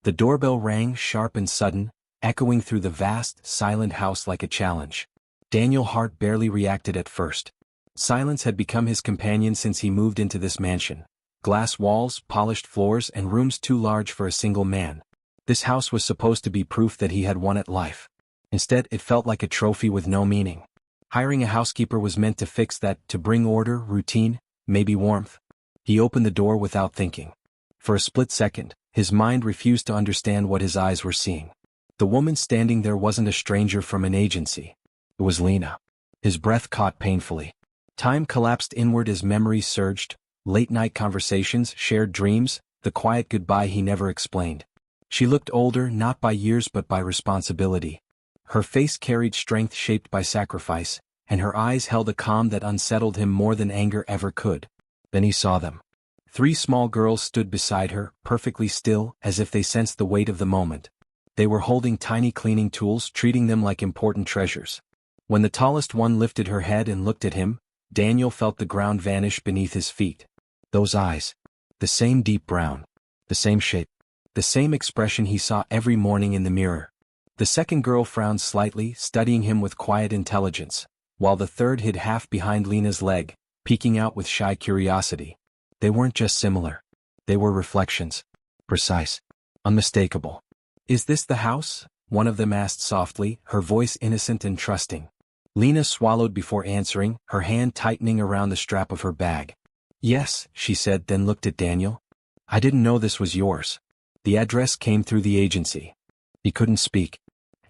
The doorbell rang sharp and sudden, echoing through the vast, silent house like a challenge. Daniel's heart barely reacted at first. Silence had become his companion since he moved into this mansion. Glass walls, polished floors, and rooms too large for a single man. This house was supposed to be proof that he had won at life. Instead, it felt like a trophy with no meaning. Hiring a housekeeper was meant to fix that, to bring order, routine, maybe warmth. He opened the door without thinking. For a split second, his mind refused to understand what his eyes were seeing. The woman standing there wasn't a stranger from an agency. It was Lena. His breath caught painfully. Time collapsed inward as memories surged, late-night conversations, shared dreams, the quiet goodbye he never explained. She looked older not by years but by responsibility. Her face carried strength shaped by sacrifice, and her eyes held a calm that unsettled him more than anger ever could. Then he saw them. 3 small girls stood beside her, perfectly still, as if they sensed the weight of the moment. They were holding tiny cleaning tools, treating them like important treasures. When the tallest one lifted her head and looked at him, Daniel felt the ground vanish beneath his feet. Those eyes. The same deep brown. The same shape. The same expression he saw every morning in the mirror. The second girl frowned slightly, studying him with quiet intelligence, while the third hid half behind Lena's leg, peeking out with shy curiosity. They weren't just similar. They were reflections. Precise. Unmistakable. "Is this the house?" one of them asked softly, her voice innocent and trusting. Lena swallowed before answering, her hand tightening around the strap of her bag. "Yes," she said, then looked at Daniel. "I didn't know this was yours." The address came through the agency. He couldn't speak.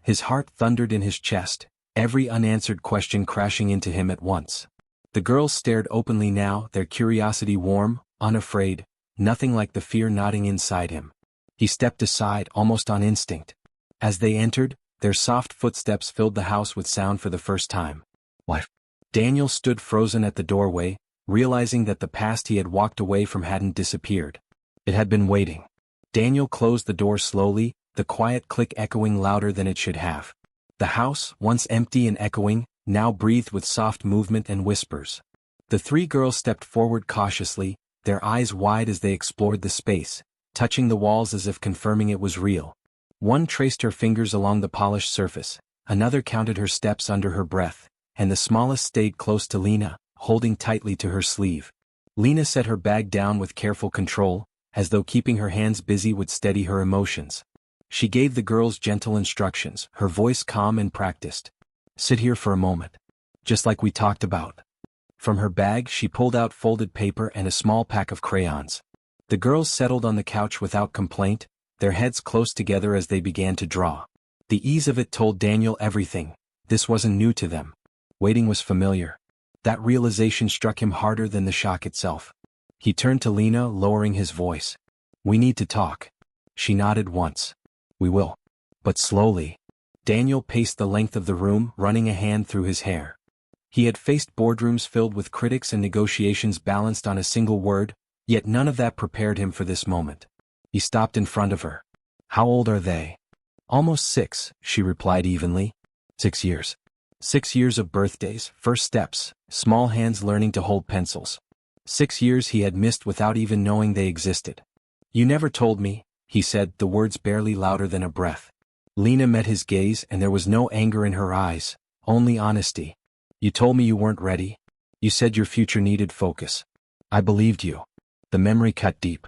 His heart thundered in his chest, every unanswered question crashing into him at once. The girls stared openly now, their curiosity warm, unafraid, nothing like the fear knotting inside him. He stepped aside almost on instinct. As they entered, their soft footsteps filled the house with sound for the first time. "Wife." Daniel stood frozen at the doorway, realizing that the past he had walked away from hadn't disappeared. It had been waiting. Daniel closed the door slowly, the quiet click echoing louder than it should have. The house, once empty and echoing, now breathed with soft movement and whispers. The 3 girls stepped forward cautiously, their eyes wide as they explored the space, touching the walls as if confirming it was real. One traced her fingers along the polished surface, another counted her steps under her breath, and the smallest stayed close to Lena, holding tightly to her sleeve. Lena set her bag down with careful control, as though keeping her hands busy would steady her emotions. She gave the girls gentle instructions, her voice calm and practiced. "Sit here for a moment. Just like we talked about." From her bag she pulled out folded paper and a small pack of crayons. The girls settled on the couch without complaint, their heads close together as they began to draw. The ease of it told Daniel everything. This wasn't new to them. Waiting was familiar. That realization struck him harder than the shock itself. He turned to Lena, lowering his voice. "We need to talk." She nodded once. "We will." But slowly. Daniel paced the length of the room, running a hand through his hair. He had faced boardrooms filled with critics and negotiations balanced on a single word, yet none of that prepared him for this moment. He stopped in front of her. "How old are they?" "Almost 6, she replied evenly. 6 years. 6 years of birthdays, first steps, small hands learning to hold pencils. 6 years he had missed without even knowing they existed. "You never told me," he said, the words barely louder than a breath. Lena met his gaze and there was no anger in her eyes, only honesty. "You told me you weren't ready. You said your future needed focus. I believed you." The memory cut deep.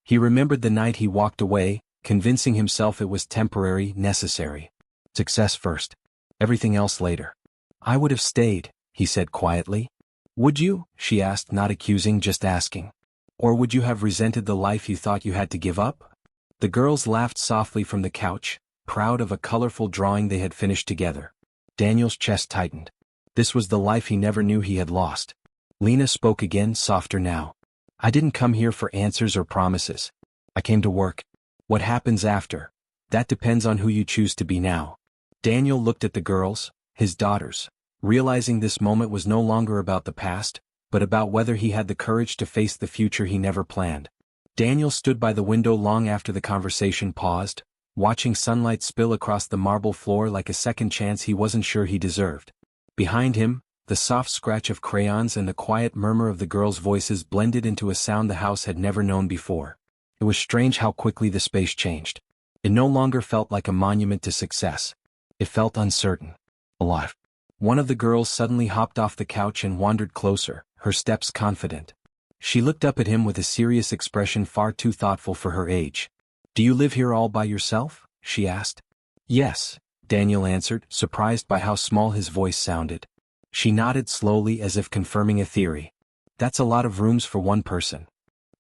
He remembered the night he walked away, convincing himself it was temporary, necessary. Success first. Everything else later. "I would have stayed," he said quietly. "Would you?" she asked, not accusing, just asking. "Or would you have resented the life you thought you had to give up?" The girls laughed softly from the couch, proud of a colorful drawing they had finished together. Daniel's chest tightened. This was the life he never knew he had lost. Lena spoke again, softer now. "I didn't come here for answers or promises. I came to work. What happens after? That depends on who you choose to be now." Daniel looked at the girls, his daughters, realizing this moment was no longer about the past, but about whether he had the courage to face the future he never planned. Daniel stood by the window long after the conversation paused, watching sunlight spill across the marble floor like a second chance he wasn't sure he deserved. Behind him, the soft scratch of crayons and the quiet murmur of the girls' voices blended into a sound the house had never known before. It was strange how quickly the space changed. It no longer felt like a monument to success. It felt uncertain. Alive. One of the girls suddenly hopped off the couch and wandered closer, her steps confident. She looked up at him with a serious expression far too thoughtful for her age. "Do you live here all by yourself?" she asked. "Yes," Daniel answered, surprised by how small his voice sounded. She nodded slowly as if confirming a theory. "That's a lot of rooms for one person."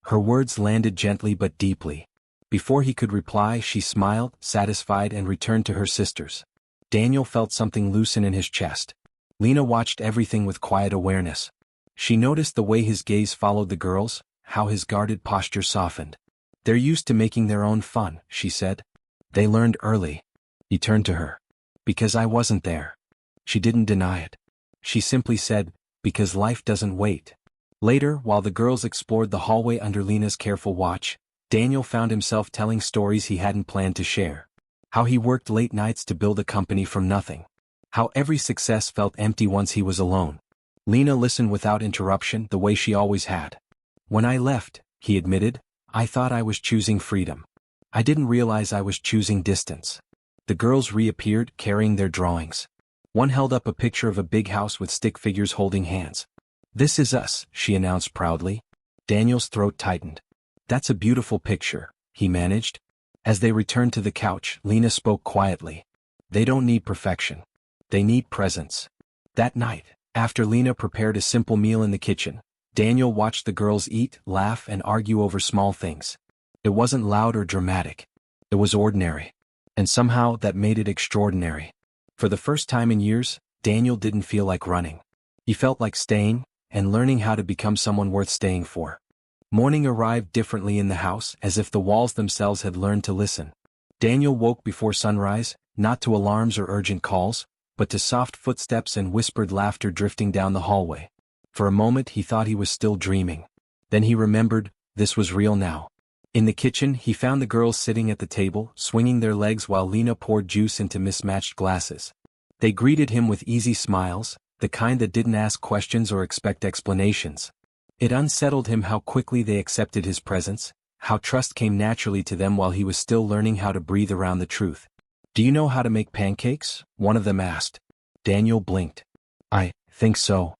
Her words landed gently but deeply. Before he could reply, she smiled, satisfied, and returned to her sisters. Daniel felt something loosen in his chest. Lena watched everything with quiet awareness. She noticed the way his gaze followed the girls, how his guarded posture softened. "They're used to making their own fun," she said. "They learned early." He turned to her. "Because I wasn't there." She didn't deny it. She simply said, "Because life doesn't wait." Later, while the girls explored the hallway under Lena's careful watch, Daniel found himself telling stories he hadn't planned to share. How he worked late nights to build a company from nothing. How every success felt empty once he was alone. Lena listened without interruption, the way she always had. "When I left," he admitted, "I thought I was choosing freedom. I didn't realize I was choosing distance." The girls reappeared, carrying their drawings. One held up a picture of a big house with stick figures holding hands. "This is us," she announced proudly. Daniel's throat tightened. "That's a beautiful picture," he managed. As they returned to the couch, Lena spoke quietly. "They don't need perfection. They need presence." That night, after Lena prepared a simple meal in the kitchen, Daniel watched the girls eat, laugh, and argue over small things. It wasn't loud or dramatic. It was ordinary. And somehow that made it extraordinary. For the first time in years, Daniel didn't feel like running. He felt like staying, and learning how to become someone worth staying for. Morning arrived differently in the house, as if the walls themselves had learned to listen. Daniel woke before sunrise, not to alarms or urgent calls, but to soft footsteps and whispered laughter drifting down the hallway. For a moment he thought he was still dreaming. Then he remembered, this was real now. In the kitchen, he found the girls sitting at the table, swinging their legs while Lena poured juice into mismatched glasses. They greeted him with easy smiles, the kind that didn't ask questions or expect explanations. It unsettled him how quickly they accepted his presence, how trust came naturally to them while he was still learning how to breathe around the truth. "Do you know how to make pancakes?" one of them asked. Daniel blinked. "I think so."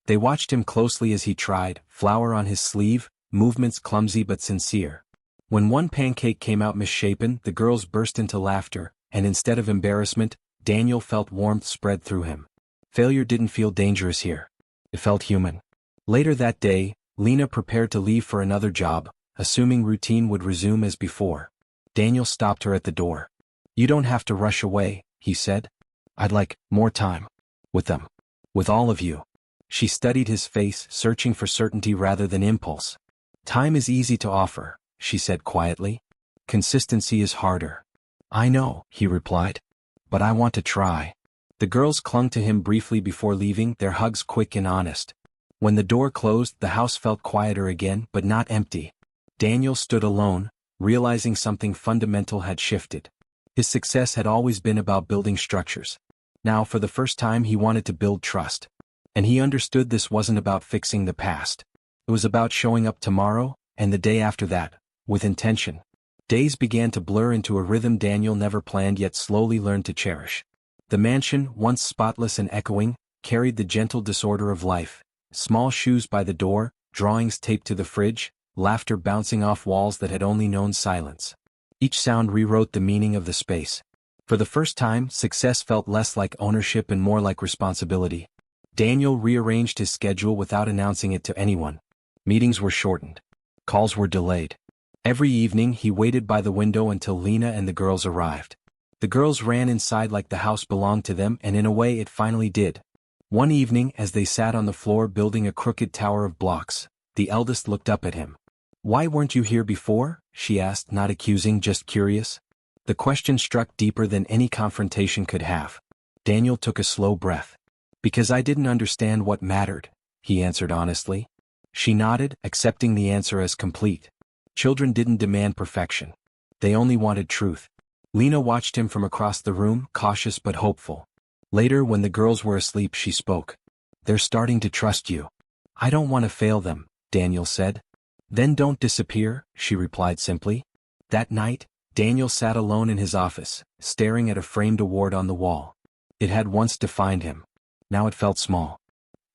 They watched him closely as he tried, flour on his sleeve, movements clumsy but sincere. When one pancake came out misshapen, the girls burst into laughter, and instead of embarrassment, Daniel felt warmth spread through him. Failure didn't feel dangerous here. It felt human. Later that day, Lena prepared to leave for another job, assuming routine would resume as before. Daniel stopped her at the door. "You don't have to rush away," he said. "I'd like more time. With them. With all of you." She studied his face, searching for certainty rather than impulse. "Time is easy to offer," she said quietly. "Consistency is harder." "I know," he replied. "But I want to try." The girls clung to him briefly before leaving, their hugs quick and honest. When the door closed, the house felt quieter again, but not empty. Daniel stood alone, realizing something fundamental had shifted. His success had always been about building structures. Now, for the first time, he wanted to build trust. And he understood this wasn't about fixing the past. It was about showing up tomorrow, and the day after that, with intention. Days began to blur into a rhythm Daniel never planned yet slowly learned to cherish. The mansion, once spotless and echoing, carried the gentle disorder of life. Small shoes by the door, drawings taped to the fridge, laughter bouncing off walls that had only known silence. Each sound rewrote the meaning of the space. For the first time, success felt less like ownership and more like responsibility. Daniel rearranged his schedule without announcing it to anyone. Meetings were shortened. Calls were delayed. Every evening he waited by the window until Lena and the girls arrived. The girls ran inside like the house belonged to them, and in a way it finally did. One evening, as they sat on the floor building a crooked tower of blocks, the eldest looked up at him. "Why weren't you here before?" she asked, not accusing, just curious. The question struck deeper than any confrontation could have. Daniel took a slow breath. "Because I didn't understand what mattered," he answered honestly. She nodded, accepting the answer as complete. Children didn't demand perfection. They only wanted truth. Lena watched him from across the room, cautious but hopeful. Later, when the girls were asleep, she spoke. "They're starting to trust you." "I don't want to fail them," Daniel said. "Then don't disappear," she replied simply. That night, Daniel sat alone in his office, staring at a framed award on the wall. It had once defined him. Now it felt small.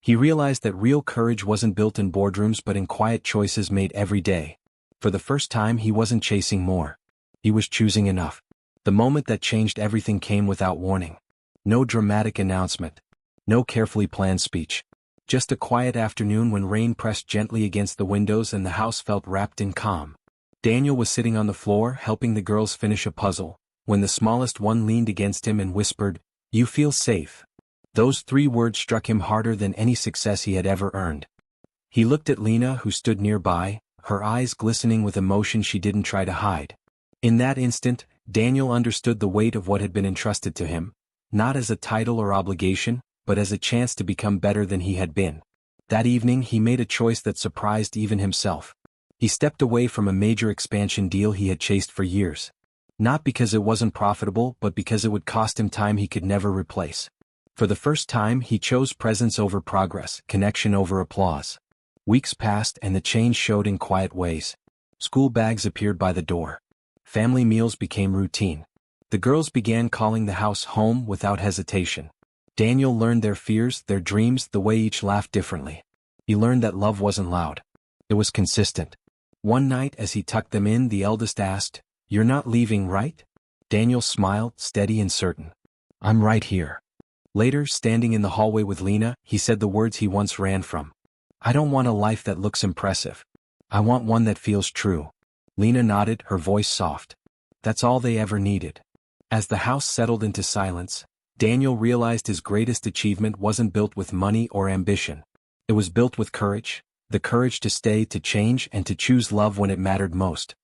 He realized that real courage wasn't built in boardrooms but in quiet choices made every day. For the first time he wasn't chasing more. He was choosing enough. The moment that changed everything came without warning. No dramatic announcement. No carefully planned speech. Just a quiet afternoon when rain pressed gently against the windows and the house felt wrapped in calm. Daniel was sitting on the floor helping the girls finish a puzzle, when the smallest one leaned against him and whispered, "You feel safe." Those 3 words struck him harder than any success he had ever earned. He looked at Lena, who stood nearby, her eyes glistening with emotion she didn't try to hide. In that instant, Daniel understood the weight of what had been entrusted to him, not as a title or obligation, but as a chance to become better than he had been. That evening he made a choice that surprised even himself. He stepped away from a major expansion deal he had chased for years. Not because it wasn't profitable but because it would cost him time he could never replace. For the first time he chose presence over progress, connection over applause. Weeks passed and the change showed in quiet ways. School bags appeared by the door. Family meals became routine. The girls began calling the house home without hesitation. Daniel learned their fears, their dreams, the way each laughed differently. He learned that love wasn't loud. It was consistent. One night as he tucked them in, the eldest asked, "You're not leaving, right?" Daniel smiled, steady and certain. "I'm right here." Later, standing in the hallway with Lena, he said the words he once ran from. "I don't want a life that looks impressive. I want one that feels true." Lena nodded, her voice soft. That's all they ever needed. As the house settled into silence, Daniel realized his greatest achievement wasn't built with money or ambition. It was built with courage, the courage to stay, to change, and to choose love when it mattered most.